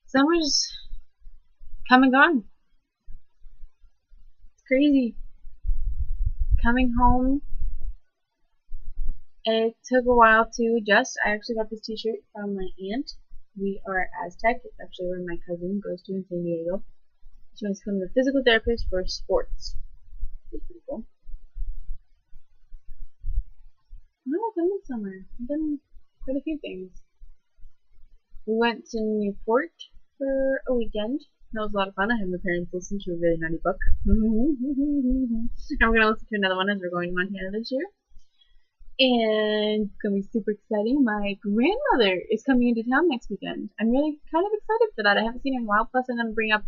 Summer's come and gone. It's crazy. Coming home, it took a while to adjust. I actually got this t-shirt from my aunt. We are Aztec. It's actually where my cousin goes to in San Diego. She wants to become the physical therapist for sports. It's pretty cool. What have I done this summer? I've done quite a few things. We went to Newport for a weekend. That was a lot of fun. I had my parents listen to a really naughty book. And we're going to listen to another one as we're going to Montana this year. And it's going to be super exciting. My grandmother is coming into town next weekend. I'm really kind of excited for that. I haven't seen her in a while. Plus, I'm going to bring up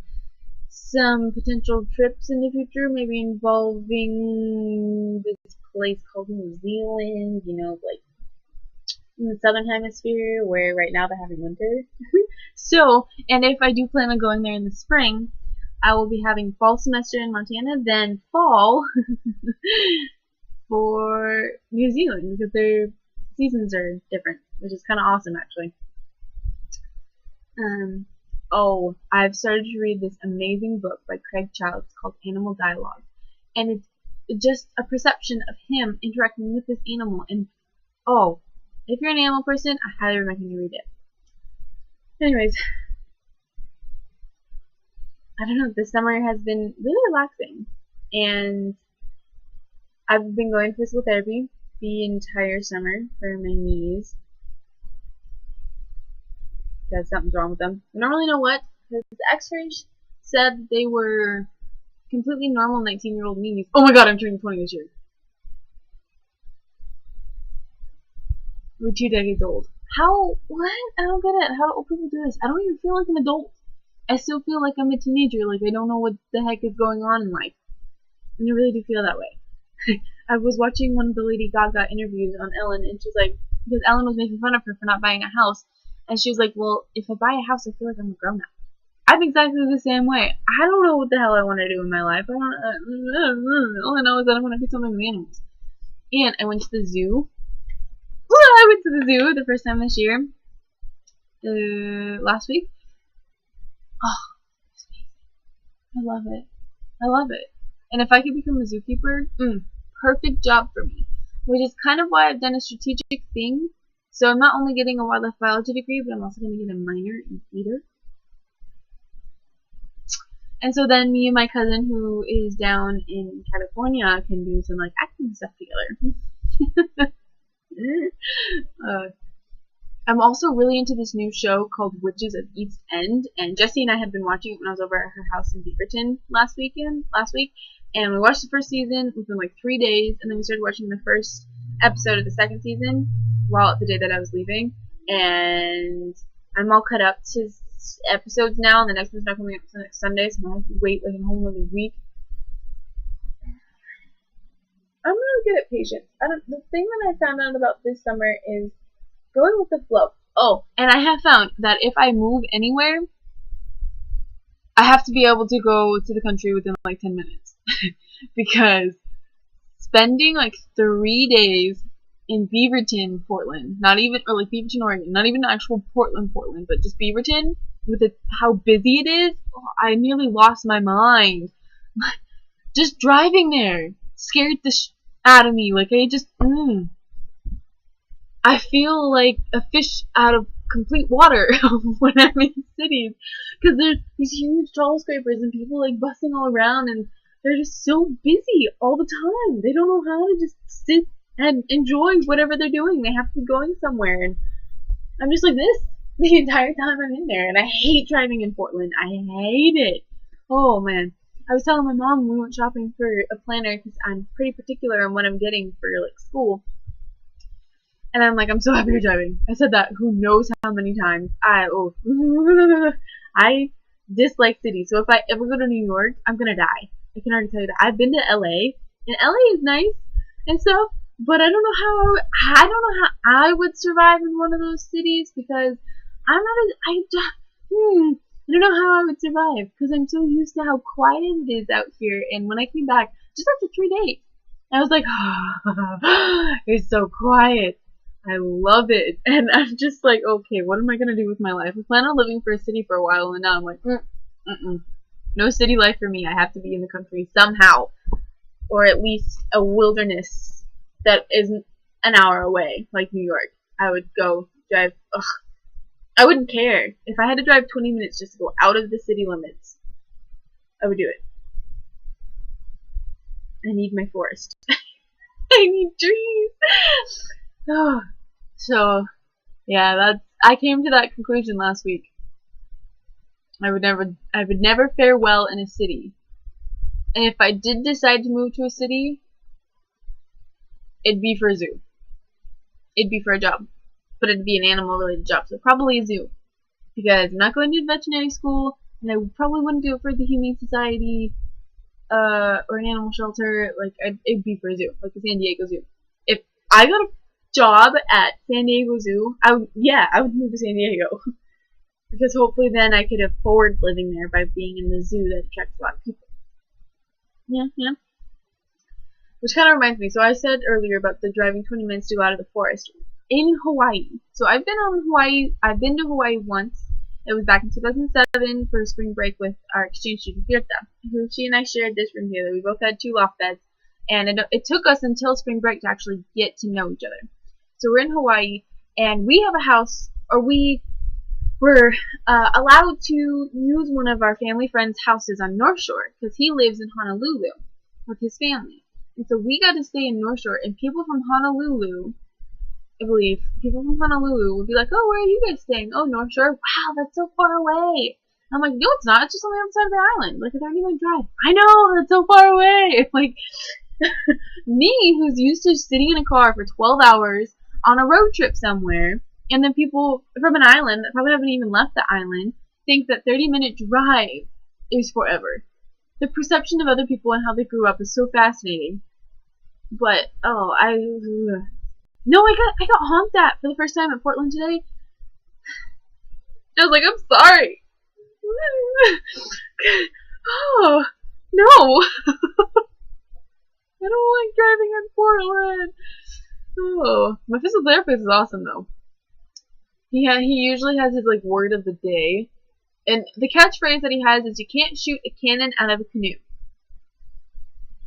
some potential trips in the future, maybe involving this place called New Zealand, you know, like in the southern hemisphere where right now they're having winter. So, and if I do plan on going there in the spring, I will be having fall semester in Montana, then fall for New Zealand because their seasons are different, which is kind of awesome actually. Oh, I've started to read this amazing book by Craig Childs called Animal Dialogue, and it's just a perception of him interacting with this animal. And oh, if you're an animal person, I highly recommend you read it. Anyways, I don't know, this summer has been really relaxing, and I've been going to physical therapy the entire summer for my knees. Because something's wrong with them. I don't really know what, because the x-rays said they were completely normal 19-year-old knees. Oh my god, I'm turning 20 this year. We're 2 decades old. How? What? I don't get it. How do old people do this? I don't even feel like an adult. I still feel like I'm a teenager. Like, I don't know what the heck is going on in life. And I really do feel that way. I was watching one of the Lady Gaga interviews on Ellen, and she's like, because Ellen was making fun of her for not buying a house. And she was like, well, if I buy a house, I feel like I'm a grown-up. I'm exactly the same way. I don't know what the hell I want to do in my life. All I know is that I want to do something with animals. And I went to the zoo. I went to the zoo the first time this year. Last week. Oh, it's amazing. I love it. I love it. And if I could become a zookeeper, perfect job for me. Which is kind of why I've done a strategic thing. So I'm not only getting a wildlife biology degree, but I'm also going to get a minor in theater. And so then me and my cousin, who is down in California, can do some like acting stuff together. I'm also really into this new show called Witches of East End, and Jessie and I had been watching it when I was over at her house in Beaverton last week, and we watched the first season within like 3 days, and then we started watching the first episode of the second season the day that I was leaving, and I'm all caught up to episodes now, and the next one's not coming up until next Sunday, so I have to wait like a whole other week. I'm really good at patience. The thing that I found out about this summer is going with the flow. Oh, and I have found that if I move anywhere, I have to be able to go to the country within like 10 minutes. Because spending like 3 days in Beaverton, Portland, or like Beaverton, Oregon, not even actual Portland, but just Beaverton, with how busy it is, I nearly lost my mind. Just driving there scared the out of me. Like, I feel like a fish out of complete water when I'm in cities, because there's these huge tall scrapers and people like busting all around, and they're just so busy all the time. They don't know how to just sit and enjoy whatever they're doing. They have to be going somewhere, and I'm just like this the entire time I'm in there, and I hate driving in Portland. I hate it. Oh man. I was telling my mom when we went shopping for a planner, because I'm pretty particular on what I'm getting for like school. And I'm like, I'm so happy you're driving. I said that who knows how many times. I dislike cities. So if I ever go to New York, I'm gonna die. I can already tell you that. I've been to LA, and LA is nice and stuff, but I don't know how I would survive in one of those cities, because I don't know how I would survive, because I'm so used to how quiet it is out here. And when I came back, just after 3 days, I was like, it's so quiet. I love it. And I'm just like, okay, what am I gonna do with my life? I plan on living for a city for a while, and now I'm like, no city life for me. I have to be in the country somehow, or at least a wilderness that isn't an hour away, like New York. I would go drive. Ugh, I wouldn't care if I had to drive 20 minutes just to go out of the city limits. I would do it. I need my forest. I need trees. Oh, so yeah, I came to that conclusion last week. I would never fare well in a city. And if I did decide to move to a city, it'd be for a zoo. It'd be for a job. But it'd be an animal related job, so probably a zoo. Because I'm not going to veterinary school, and I probably wouldn't do it for the Humane Society, or an animal shelter. Like, it'd be for a zoo, like the San Diego Zoo. If I got a job at San Diego Zoo, I would move to San Diego. Because hopefully then I could afford living there by being in the zoo that attracts a lot of people. Yeah. Which kind of reminds me, so I said earlier about the driving 20 minutes to go out of the forest in Hawaii. So I've been to Hawaii once. It was back in 2007 for spring break with our exchange student, Birta, who she and I shared this room together. We both had 2 loft beds, and it took us until spring break to actually get to know each other. So we're in Hawaii, and we have a house, or we were allowed to use one of our family friends' houses on North Shore, because he lives in Honolulu with his family. And so we got to stay in North Shore, and people from Honolulu, I believe, people from Honolulu would be like, oh, where are you guys staying? Oh, North Shore? Wow, that's so far away. And I'm like, no, it's not. It's just on the other side of the island. Like, a 30-minute drive. I know, that's so far away. Like, me, who's used to sitting in a car for 12 hours on a road trip somewhere, and then people from an island that probably haven't even left the island think that 30-minute drive is forever. The perception of other people and how they grew up is so fascinating. But, I got honked at for the first time at Portland today. I was like, I'm sorry. Oh, no. I don't like driving in Portland. Oh, my physical therapist is awesome though. He usually has his like word of the day, and the catchphrase that he has is, "You can't shoot a cannon out of a canoe."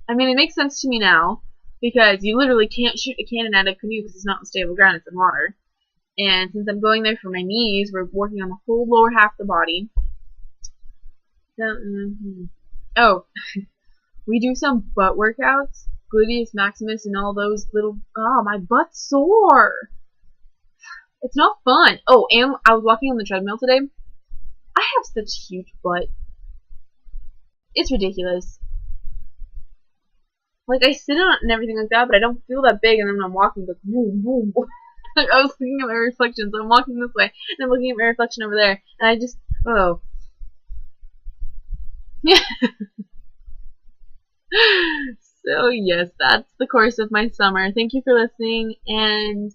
I mean, it makes sense to me now, because you literally can't shoot a cannon out of a canoe because it's not on stable ground, it's in water. And since I'm going there for my knees, we're working on the whole lower half of the body. Oh, we do some butt workouts, gluteus maximus, and all those little. Oh, my butt's sore. It's not fun. Oh, and I was walking on the treadmill today. I have such a huge butt. It's ridiculous. Like, I sit on it and everything like that, but I don't feel that big, and then when I'm walking, like, boom, boom, boom. Like, I was looking at my reflection, so I'm walking this way, and I'm looking at my reflection over there, and I just, oh. Yeah. So, yes, that's the course of my summer. Thank you for listening, and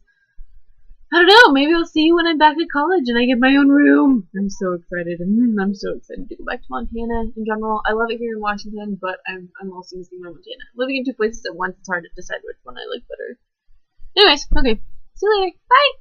I don't know, maybe I'll see you when I'm back at college and I get my own room. I'm so excited. I'm so excited to go back to Montana in general. I love it here in Washington, but I'm also missing my Montana. Living in 2 places at once, it's hard to decide which one I like better. Anyways, okay. See you later. Bye!